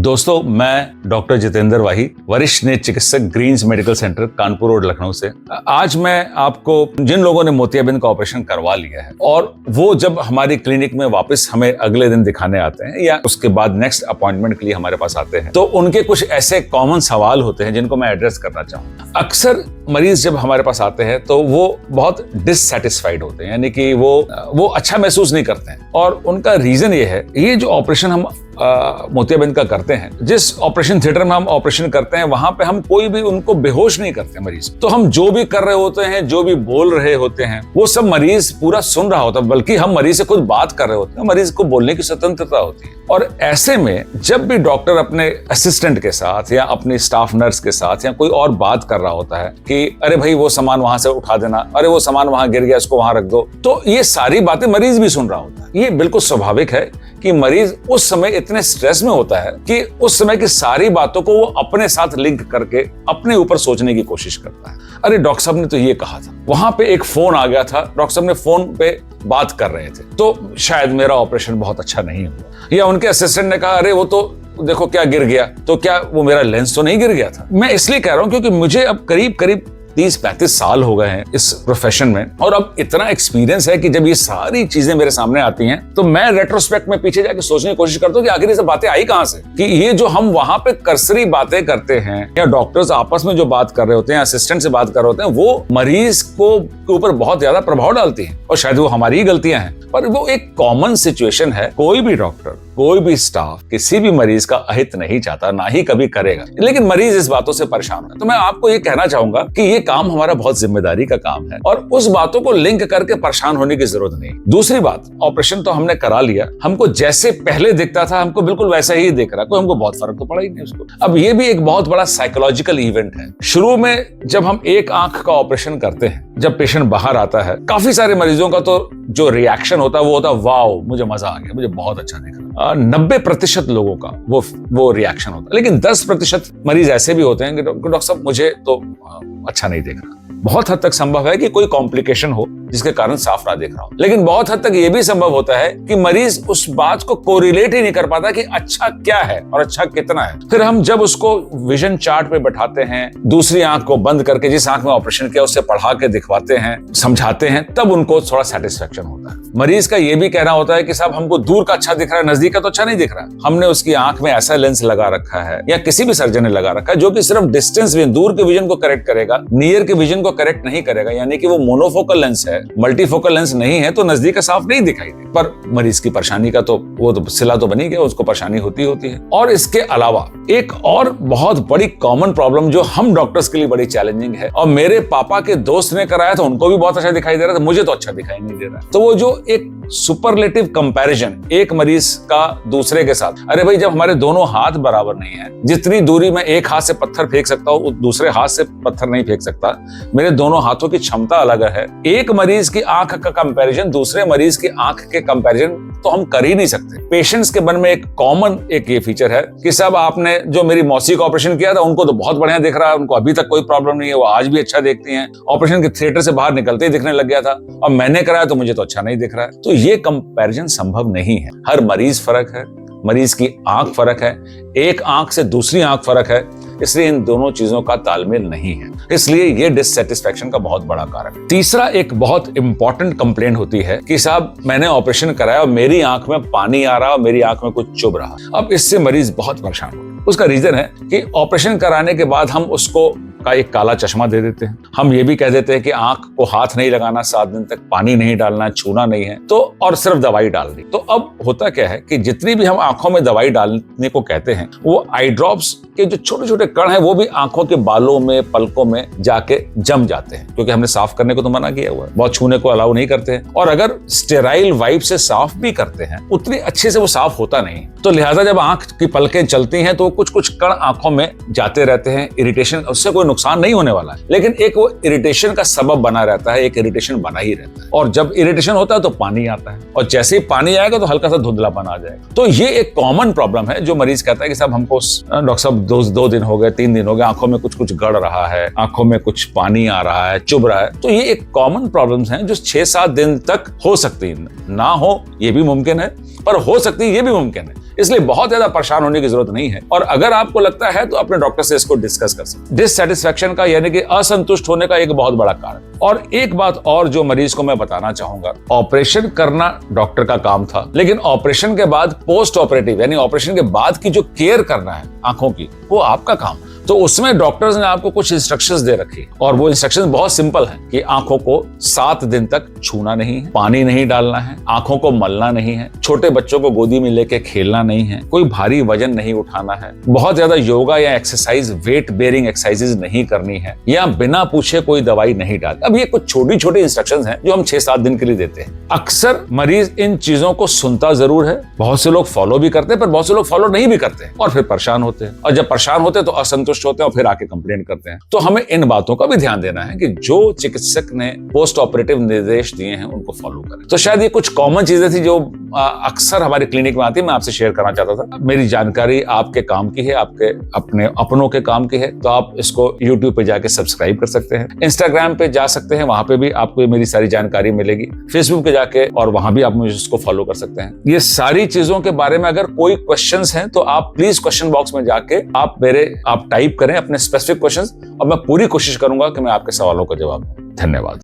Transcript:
दोस्तों, मैं डॉक्टर जितेंद्र वाही, वरिष्ठ नेत्र चिकित्सक, Greens Medical Centre, Kanpur Road, Lucknow से। आज मैं आपको जिन लोगों ने मोतियाबिंद का ऑपरेशन करवा लिया है और वो जब हमारी क्लिनिक में वापस हमें अगले दिन दिखाने आते हैं या उसके बाद नेक्स्ट अपॉइंटमेंट के लिए हमारे पास आते हैं, तो उनके कुछ ऐसे कॉमन सवाल होते हैं जिनको मैं एड्रेस करना चाहूंगा। अक्सर मरीज जब हमारे पास आते हैं तो वो बहुत डिससैटिस्फाइड होते हैं, यानी कि वो अच्छा महसूस नहीं करते हैं। और उनका रीजन ये है, ये जो ऑपरेशन हम मोतियाबिंद का करते हैं, जिस ऑपरेशन थिएटर में हम ऑपरेशन करते हैं, वहां पे हम कोई भी उनको बेहोश नहीं करते मरीज। तो हम जो भी कर रहे होते हैं, जो भी बोल रहे होते हैं, वो सब मरीज पूरा सुन रहा होता है, बल्कि हम मरीज से खुद बात कर रहे होते हैं। मरीज को बोलने की स्वतंत्रता होती है। और ऐसे में जब भी डॉक्टर अपने असिस्टेंट के साथ या अपनी स्टाफ नर्स के साथ या कोई और बात कर रहा होता है कि अरे भाई वो सामान वहां से उठा देना, अरे वो सामान वहां गिर गया, इसको वहां रख दो, तो ये सारी बातें मरीज भी सुन रहा होता है। ये बिल्कुल स्वाभाविक है कि मरीज उस समय इतने स्ट्रेस में होता है कि उस समय की सारी बातों को वो अपने साथ लिंक करके अपने ऊपर सोचने की कोशिश करता है। अरे डॉक्टर साहब ने तो ये कहा था, वहां पे एक फोन आ गया था, डॉक्टर साहब ने फोन पे बात कर रहे थे, तो शायद मेरा ऑपरेशन बहुत अच्छा नहीं हुआ। या उनके असिस्टेंट ने कहा अरे वो तो देखो क्या गिर गया, तो क्या वो मेरा लेंस तो नहीं गिर गया था। मैं इसलिए कह रहा हूं क्योंकि मुझे अब करीब 30-35 साल हो गए हैं इस प्रोफेशन में, और अब इतना एक्सपीरियंस है कि जब ये सारी चीजें मेरे सामने आती हैं तो मैं रेट्रोस्पेक्ट में पीछे जाके सोचने की कोशिश करता हूँ कि आखिर ये सब बातें आई कहां से, कि ये जो हम वहां पे कर्सरी बातें करते हैं या डॉक्टर्स आपस में जो बात कर रहे होते हैं, असिस्टेंट से बात कर रहे होते हैं, वो मरीज को के ऊपर बहुत ज्यादा प्रभाव डालती है। और शायद वो हमारी ही गलतियां हैं, पर वो एक कॉमन सिचुएशन है। कोई भी डॉक्टर, कोई भी स्टाफ किसी भी मरीज का अहित नहीं चाहता, ना ही कभी करेगा, लेकिन मरीज इस बातों से परेशान है। तो मैं आपको ये कहना चाहूंगा कि ये काम हमारा बहुत जिम्मेदारी का काम है और उस बातों को लिंक करके परेशान होने की जरूरत नहीं। दूसरी बात, ऑपरेशन तो हमने करा लिया, हमको जैसे पहले दिखता था हमको बिल्कुल वैसा ही दिख रहा, कोई हमको बहुत फर्क तो पड़ा ही नहीं उसको। अब ये भी एक बहुत बड़ा साइकोलॉजिकल इवेंट है। शुरू में जब हम एक आंख का ऑपरेशन करते हैं, जब पेशेंट बाहर आता है, काफी सारे मरीजों का तो जो रिएक्शन होता है वो होता है वाओ, मुझे मजा आ गया, मुझे बहुत अच्छा दिख रहा। 90% लोगों का वो रिएक्शन होता है। लेकिन 10% मरीज ऐसे भी होते हैं कि डॉक्टर साहब मुझे तो अच्छा नहीं दिख रहा। बहुत हद तक संभव है कि कोई कॉम्प्लिकेशन हो जिसके कारण साफ ना दिख रहा हो, लेकिन बहुत हद तक ये भी संभव होता है कि मरीज उस बात को कोरिलेट ही नहीं कर पाता कि अच्छा क्या है और अच्छा कितना है। फिर हम जब उसको विजन चार्ट पे बैठाते हैं, दूसरी आंख को बंद करके जिस आंख में ऑपरेशन किया उससे पढ़ा के दिखवाते हैं, समझाते हैं, तब उनको थोड़ा सेटिस्फेक्शन होता है। मरीज का ये भी कहना होता है कि साहब हमको दूर का अच्छा दिख रहा है, नजदीक का तो अच्छा नहीं दिख रहा है। हमने उसकी आंख में ऐसा लेंस लगा रखा है या किसी भी सर्जन ने लगा रखा है जो कि सिर्फ डिस्टेंस विजन, दूर के विजन को करेक्ट करेगा, नियर के विजन को करेक्ट नहीं करेगा। यानी कि वो मोनोफोकल लेंस है, मल्टीफोकल लेंस नहीं है, तो नजदीक का साफ नहीं दिखाई दे। पर मरीज की परेशानी का तो वो तो सिला तो बनी गया, उसको परेशानी होती है। और इसके अलावा एक और बहुत बड़ी कॉमन प्रॉब्लम जो हम डॉक्टर्स के लिए बड़ी चैलेंजिंग है, और मेरे पापा के दोस्त ने कराया था, उनको भी बहुत अच्छा दिखाई दे रहा था, मुझे तो अच्छा दिखाई नहीं दे रहा। तो वो जो एक सुपरलेटिव कंपैरिजन एक मरीज का दूसरे के साथ, अरे भाई जब हमारे दोनों हाथ बराबर नहीं है, जितनी दूरी में एक हाथ से पत्थर फेंक सकता हूं दूसरे हाथ से पत्थर नहीं फेंक सकता, मेरे दोनों हाथों की क्षमता अलग है। एक मरीज की आंख का कंपैरिजन दूसरे मरीज की आंख के कंपैरिजन तो हम कर ही नहीं सकते। पेशेंट्स के मन में एक कॉमन एक ये फीचर है कि साहब आपने जो मेरी मौसी का ऑपरेशन किया था उनको तो बहुत बढ़िया दिख रहा है, उनको अभी तक कोई प्रॉब्लम नहीं है, वो आज भी अच्छा देखती हैं, ऑपरेशन के थिएटर से बाहर निकलते ही दिखने लग गया था, और मैंने कराया तो मुझे तो अच्छा नहीं दिख रहा है। तो ये कंपैरिजन संभव नहीं है। हर मरीज फर्क है, मरीज की आंख फर्क है, एक आंख से दूसरी आंख फर्क है, इसलिए इन दोनों चीजों का तालमेल नहीं है। इसलिए ये डिससैटिस्फैक्शन का बहुत बड़ा कारण है। तीसरा एक बहुत इंपॉर्टेंट कंप्लेंट होती है कि साहब मैंने ऑपरेशन कराया और मेरी आंख में पानी आ रहा और मेरी आंख में कुछ चुभ रहा। अब इससे मरीज बहुत परेशान हो। उसका रीजन है कि ऑपरेशन कराने के बाद हम उसको का एक काला चश्मा दे देते हैं। हम ये भी कह देते हैं कि आंख को हाथ नहीं लगाना, 7 दिन तक पानी नहीं डालना है, छूना नहीं है, तो और सिर्फ दवाई डाल दी। तो अब होता क्या है कि जितनी भी हम आंखों में दवाई डालने को कहते हैं, वो आई ड्रॉप्स के जो छोटे छोटे कण हैं वो भी आंखों के बालों में, पलकों में जाके जम जाते हैं, क्योंकि हमने साफ करने को तो मना किया हुआ है, बहुत छूने को अलाउ नहीं करते हैं। और अगर स्टेराइल वाइप से साफ भी करते हैं, उतनी अच्छे से वो साफ होता नहीं। तो लिहाजा जब आंख की पलकें चलती हैं तो कुछ कण आंखों में जाते रहते हैं, इरिटेशन, उससे कोई नुकसान नहीं होने वाला है, लेकिन एक वो इरिटेशन का सबब बना रहता है, एक इरिटेशन बना ही रहता है। और जब इरिटेशन होता है तो पानी आता है, और जैसे ही पानी आएगा तो हल्का सा धुंधलापन आ जाएगा। तो ये एक कॉमन प्रॉब्लम है जो मरीज कहता है कि साहब हमको डॉक्टर साहब 2 दिन हो गए, 3 दिन हो गए, आंखों में कुछ गड़ रहा है, आंखों में कुछ पानी आ रहा है, चुभ रहा है। तो ये एक कॉमन प्रॉब्लम्स हैं जो 6-7 दिन तक हो सकती है, ना हो ये भी मुमकिन है, पर हो सकती है ये भी मुमकिन है। इसलिए बहुत ज्यादा परेशान होने की जरूरत नहीं है। और अगर आपको लगता है तो अपने डॉक्टर से इसको डिस्कस कर सकते हैं। डिससैटिस्फैक्शन का यानी कि असंतुष्ट होने का एक बहुत बड़ा कारण। और एक बात और जो मरीज को मैं बताना चाहूंगा, ऑपरेशन करना डॉक्टर का काम था, लेकिन ऑपरेशन के बाद पोस्ट ऑपरेटिव यानी ऑपरेशन के बाद की जो केयर करना है आंखों की, वो आपका काम। तो उसमें डॉक्टर्स ने आपको कुछ इंस्ट्रक्शंस दे रखी और वो इंस्ट्रक्शंस बहुत सिंपल है कि आंखों को 7 दिन तक छूना नहीं है, पानी नहीं डालना है, आंखों को मलना नहीं है, छोटे बच्चों को गोदी में लेके खेलना नहीं है, कोई भारी वजन नहीं उठाना है, बहुत ज्यादा योगा या एक्सरसाइज, वेट बेयरिंग एक्सरसाइजेज नहीं करनी है, या बिना पूछे कोई दवाई नहीं डालनी। अब ये कुछ छोटी छोटी इंस्ट्रक्शंस हैं जो हम 6-7 दिन के लिए देते हैं। अक्सर मरीज इन चीजों को सुनता जरूर है, बहुत से लोग फॉलो भी करते हैं, पर बहुत से लोग फॉलो नहीं भी करते हैं और फिर परेशान होते हैं। और जब परेशान होते हैं तो असंतुष्ट होते हैं और फिर आके कंप्लेंट करते हैं। तो हमें इन बातों का भी ध्यान देना है कि जो चिकित्सक ने पोस्ट ऑपरेटिव निर्देश दिए हैं उनको फॉलो करें। तो शायद ये कुछ कॉमन चीजें थी जो अक्सर हमारे क्लिनिक में आती है, मैं आपसे शेयर करना चाहता था। मेरी जानकारी आपके काम की है, आपके अपनों के काम की है, तो आप इसको YouTube पे जाके सब्सक्राइब कर सकते हैं, Instagram पे जा सकते हैं, वहां पे भी आपको मेरी सारी जानकारी मिलेगी, Facebook पे जाके और वहां भी आप मुझे इसको फॉलो कर सकते हैं। ये सारी चीजों के बारे में अगर कोई क्वेश्चंस हैं तो आप प्लीज क्वेश्चन बॉक्स में जाके आप टाइप करें अपने स्पेसिफिक क्वेश्चंस और मैं पूरी कोशिश करूंगा कि मैं आपके सवालों का जवाब दूं। धन्यवाद।